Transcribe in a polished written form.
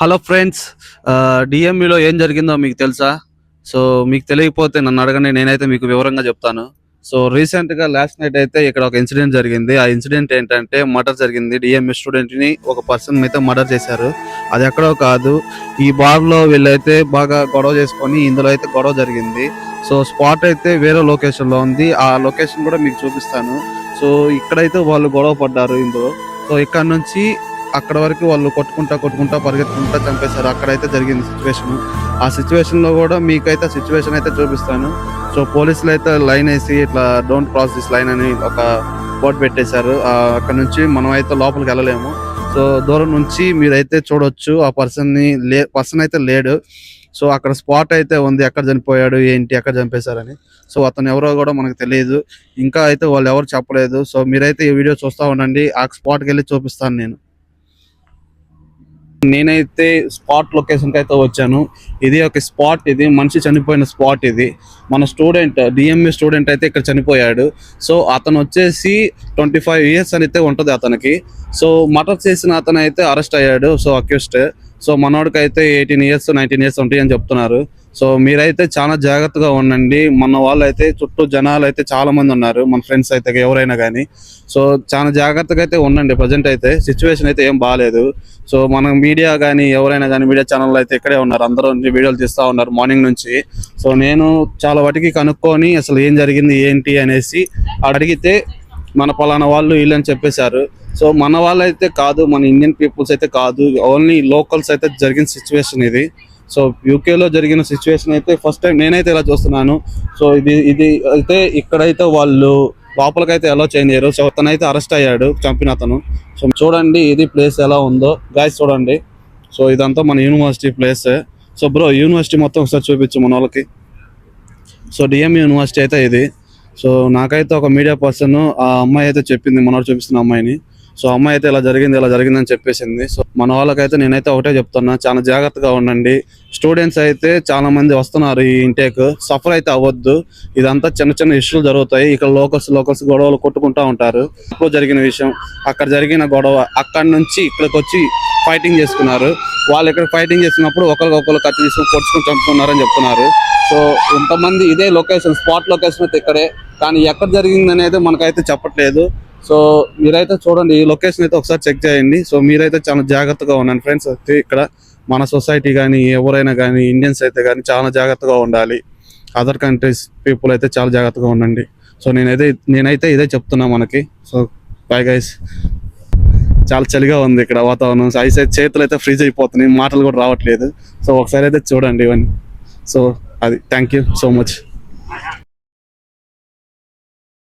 Hello friends, డిఎంఈలో ఏం జరిగిందో మీకు తెలుసా? సో మీకు తెలియకపోతే నన్ను అడగండి, నేనైతే మీకు వివరంగా చెప్తాను. సో రీసెంట్గా లాస్ట్ నైట్ అయితే ఇక్కడ ఒక ఇన్సిడెంట్ జరిగింది. ఆ ఇన్సిడెంట్ ఏంటంటే మర్డర్ జరిగింది. డిఎంఈ స్టూడెంట్ని ఒక పర్సన్ అయితే మర్డర్ చేశారు. అది ఎక్కడో కాదు, ఈ బార్లో వీళ్ళైతే బాగా గొడవ చేసుకొని ఇందులో అయితే గొడవ జరిగింది. సో స్పాట్ అయితే వేరే లొకేషన్లో ఉంది. ఆ లొకేషన్ కూడా మీకు చూపిస్తాను. సో ఇక్కడైతే వాళ్ళు గొడవ పడ్డారు ఇందులో. సో ఇక్కడ నుంచి అక్కడ వరకు వాళ్ళు కొట్టుకుంటా పరిగెత్తుకుంటా చంపేశారు. అక్కడైతే జరిగింది సిచ్యువేషన్. ఆ సిచ్యువేషన్ లో కూడా మీకైతే సిచ్యువేషన్ అయితే చూపిస్తాను. సో పోలీసులు అయితే లైన్ వేసి ఇట్లా డోంట్ క్రాస్ దిస్ లైన్ అని ఒక బోర్డు పెట్టేశారు. అక్కడ నుంచి మనం అయితే లోపలికి వెళ్ళలేము. సో దూరం నుంచి మీరైతే చూడొచ్చు ఆ పర్సన్ అయితే లేడు. సో అక్కడ స్పాట్ అయితే ఉంది, ఎక్కడ చనిపోయాడు ఏంటి, ఎక్కడ చంపేశారని. సో అతను ఎవరో కూడా మనకు తెలియదు. ఇంకా అయితే వాళ్ళు ఎవరు చెప్పలేదు. సో మీరైతే ఈ వీడియో చూస్తా ఉండండి. ఆ స్పాట్కి వెళ్ళి చూపిస్తాను నేనైతే స్పాట్ లొకేషన్ కి అయితే వచ్చాను. ఇది ఒక స్పాట్, ఇది మనిషి చనిపోయిన స్పాట్. ఇది మన స్టూడెంట్, డిఎంఈ స్టూడెంట్ అయితే ఇక్కడ చనిపోయాడు. సో అతను వచ్చేసి 25 years అయితే ఉంటుంది అతనికి. సో మర్డర్ చేసిన అతను అయితే అరెస్ట్ అయ్యాడు. So accused. సో మనోడికి అయితే 18 years 19 years ఉంటాయి అని చెప్తున్నారు. సో మీరైతే చాలా జాగ్రత్తగా ఉండండి. మన వాళ్ళు అయితే చుట్టూ జనాలు అయితే చాలా మంది ఉన్నారు, మన ఫ్రెండ్స్ అయితే ఎవరైనా కానీ. సో చాలా జాగ్రత్తగా అయితే ఉండండి. ప్రజెంట్ అయితే సిచ్యువేషన్ అయితే ఏం బాగాలేదు. సో మన మీడియా కానీ ఎవరైనా కానీ మీడియా ఛానల్ అయితే ఇక్కడే ఉన్నారు, అందరూ వీడియోలు తీస్తూ ఉన్నారు మార్నింగ్ నుంచి. సో నేను చాలా వాటికి కనుక్కొని అసలు ఏం జరిగింది ఏంటి అనేసి అడిగితే మన పలానా వాళ్ళు వీళ్ళని చెప్పేశారు. సో మన వాళ్ళు అయితే కాదు, మన ఇండియన్ పీపుల్స్ అయితే కాదు, ఓన్లీ లోకల్స్ అయితే జరిగిన సిచ్యువేషన్ ఇది. సో యూకేలో జరిగిన సిచ్యువేషన్ అయితే ఫస్ట్ టైం నేనైతే ఇలా చూస్తున్నాను. సో ఇది అయితే ఇక్కడైతే వాళ్ళు లోపలికైతే ఎలా చేయలేరు. సో అతనైతే అరెస్ట్ అయ్యాడు, చంపిన అతను. సో చూడండి ఇది ప్లేస్ ఎలా ఉందో గాయస్, చూడండి. సో ఇదంతా మన university place. So bro, university మొత్తం ఒకసారి చూపించు మన వాళ్ళకి. సో డిఎంఈ యూనివర్సిటీ అయితే ఇది. సో నాకైతే ఒక మీడియా పర్సన్ ఆ అమ్మాయి అయితే చెప్పింది, మనోడు చూపిస్తున్న అమ్మాయిని. సో అమ్మాయి అయితే ఇలా జరిగిందని చెప్పేసింది. సో మన వాళ్ళకైతే నేనైతే ఒకటే చెప్తున్నా, చాలా జాగ్రత్తగా ఉండండి. స్టూడెంట్స్ అయితే చాలా మంది వస్తున్నారు ఈ ఇంటేక్. సఫర్ అయితే అవ్వద్దు. ఇదంతా చిన్న చిన్న ఇష్యూలు జరుగుతాయి. ఇక్కడ లోకల్స్ గొడవలు కొట్టుకుంటా ఉంటారు. ఇప్పుడు జరిగిన విషయం, అక్కడ జరిగిన గొడవ, అక్కడ నుంచి ఇక్కడికి వచ్చి ఫైటింగ్ చేసుకున్నారు. వాళ్ళు ఇక్కడ ఫైటింగ్ చేసినప్పుడు ఒకరికొకరు కత్తి తీసుకుని పొడుచుకుని చంపుకున్నారని చెప్తున్నారు. సో ఇంతమంది ఇదే లొకేషన్, స్పాట్ లొకేషన్ అయితే ఇక్కడే, కానీ ఎక్కడ జరిగింది అనేది మనకైతే చెప్పట్లేదు. సో మీరైతే చూడండి, ఈ లొకేషన్ అయితే ఒకసారి చెక్ చేయండి. సో మీరైతే చాలా జాగ్రత్తగా ఉండండి ఫ్రెండ్స్. అయితే ఇక్కడ మన సొసైటీ కానీ ఎవరైనా కానీ ఇండియన్స్ అయితే కానీ చాలా జాగ్రత్తగా ఉండాలి. అదర్ కంట్రీస్ పీపుల్ అయితే చాలా జాగ్రత్తగా ఉండండి. సో నేనైతే ఇదే చెప్తున్నా మనకి. So bye guys. చాలా చలిగా ఉంది ఇక్కడ వాతావరణం. ఐస్ అయితే చేతులు అయితే ఫ్రీజ్ అయిపోతున్నాయి, మాటలు కూడా రావట్లేదు. సో ఒకసారి అయితే చూడండి ఇవన్నీ. సో అది థ్యాంక్ యూ సో మచ్.